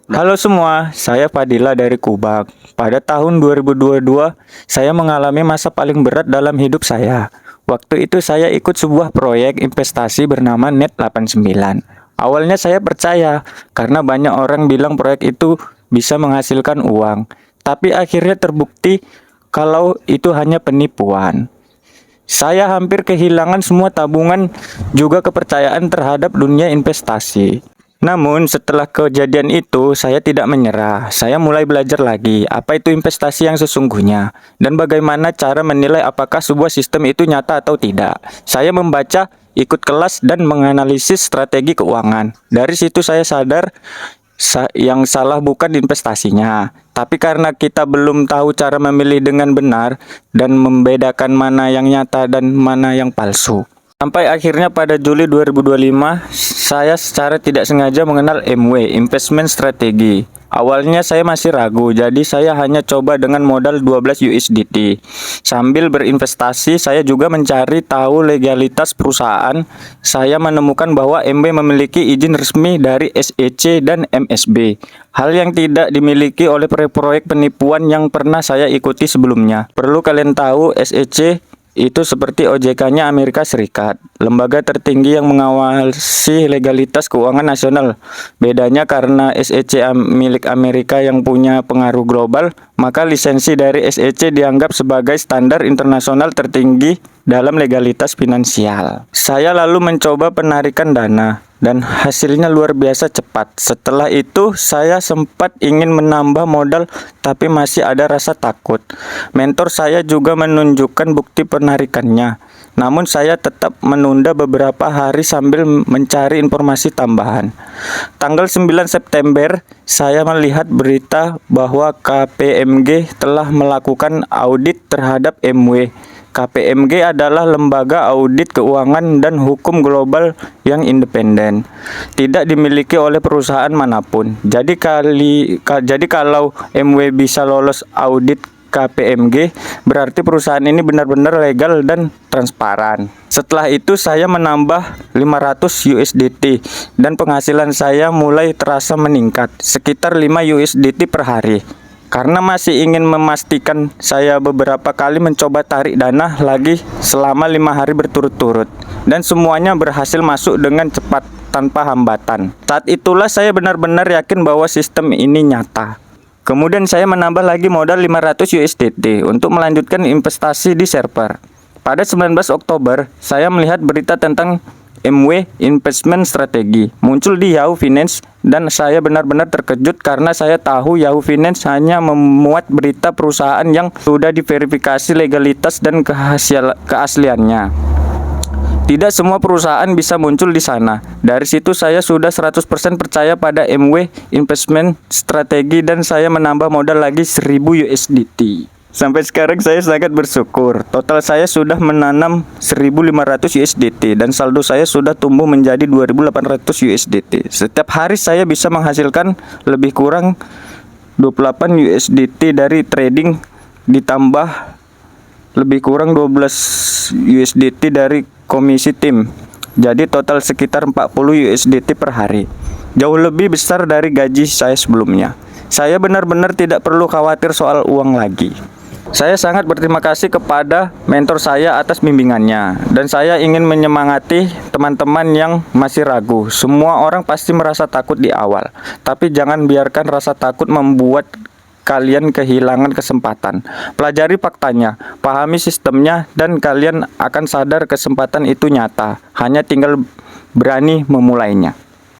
Halo semua, saya Fadila dari Kubak. Pada tahun 2022, saya mengalami masa paling berat dalam hidup saya. Waktu itu saya ikut sebuah proyek investasi bernama Net89. Awalnya saya percaya karena banyak orang bilang proyek itu bisa menghasilkan uang. Tapi akhirnya terbukti kalau itu hanya penipuan. Saya hampir kehilangan semua tabungan juga kepercayaan terhadap dunia investasi. Namun setelah kejadian itu saya tidak menyerah. Saya mulai belajar lagi apa itu investasi yang sesungguhnya dan bagaimana cara menilai apakah sebuah sistem itu nyata atau tidak. Saya membaca, ikut kelas dan menganalisis strategi keuangan. Dari situ saya sadar yang salah bukan investasinya, tapi karena kita belum tahu cara memilih dengan benar dan membedakan mana yang nyata dan mana yang palsu. Sampai akhirnya pada Juli 2025, saya secara tidak sengaja mengenal MW, Investment Strategy. Awalnya saya masih ragu, jadi saya hanya coba dengan modal 12 USDT. Sambil berinvestasi, saya juga mencari tahu legalitas perusahaan. Saya menemukan bahwa MW memiliki izin resmi dari SEC dan MSB. Hal yang tidak dimiliki oleh proyek penipuan yang pernah saya ikuti sebelumnya. Perlu kalian tahu, SEC itu seperti OJK-nya Amerika Serikat, lembaga tertinggi yang mengawasi legalitas keuangan nasional. Bedanya karena SEC milik Amerika yang punya pengaruh global, maka lisensi dari SEC dianggap sebagai standar internasional tertinggi dalam legalitas finansial. Saya lalu mencoba penarikan dana dan hasilnya luar biasa cepat. Setelah itu saya sempat ingin menambah modal tapi masih ada rasa takut. Mentor saya juga menunjukkan bukti penarikannya. Namun saya tetap menunda beberapa hari sambil mencari informasi tambahan. Tanggal 9 September, saya melihat berita bahwa KPMG telah melakukan audit terhadap MW. KPMG adalah lembaga audit keuangan dan hukum global yang independen, tidak dimiliki oleh perusahaan manapun. Jadi kalau MW bisa lolos audit KPMG, berarti perusahaan ini benar-benar legal dan transparan. Setelah itu saya menambah 500 USDT dan penghasilan saya mulai terasa meningkat, sekitar 5 USDT per hari. Karena masih ingin memastikan, saya beberapa kali mencoba tarik dana lagi selama 5 hari berturut-turut. Dan semuanya berhasil masuk dengan cepat tanpa hambatan. Saat itulah saya benar-benar yakin bahwa sistem ini nyata. Kemudian saya menambah lagi modal 500 USDT untuk melanjutkan investasi di server. Pada 19 Oktober, saya melihat berita tentang MW Investment Strategy muncul di Yahoo Finance dan saya benar-benar terkejut karena saya tahu Yahoo Finance hanya memuat berita perusahaan yang sudah diverifikasi legalitas dan keasliannya. Tidak semua perusahaan bisa muncul di sana. Dari situ saya sudah 100% percaya pada MW Investment Strategy dan saya menambah modal lagi 1000 USDT. Sampai sekarang saya sangat bersyukur. Total saya sudah menanam 1.500 USDT dan saldo saya sudah tumbuh menjadi 2.800 USDT. Setiap hari saya bisa menghasilkan lebih kurang 28 USDT dari trading ditambah lebih kurang 12 USDT dari komisi tim. Jadi total sekitar 40 USDT per hari. Jauh lebih besar dari gaji saya sebelumnya. Saya benar-benar tidak perlu khawatir soal uang lagi. Saya sangat berterima kasih kepada mentor saya atas bimbingannya dan saya ingin menyemangati teman-teman yang masih ragu. Semua orang pasti merasa takut di awal, tapi jangan biarkan rasa takut membuat kalian kehilangan kesempatan. Pelajari faktanya, pahami sistemnya dan kalian akan sadar kesempatan itu nyata. Hanya tinggal berani memulainya.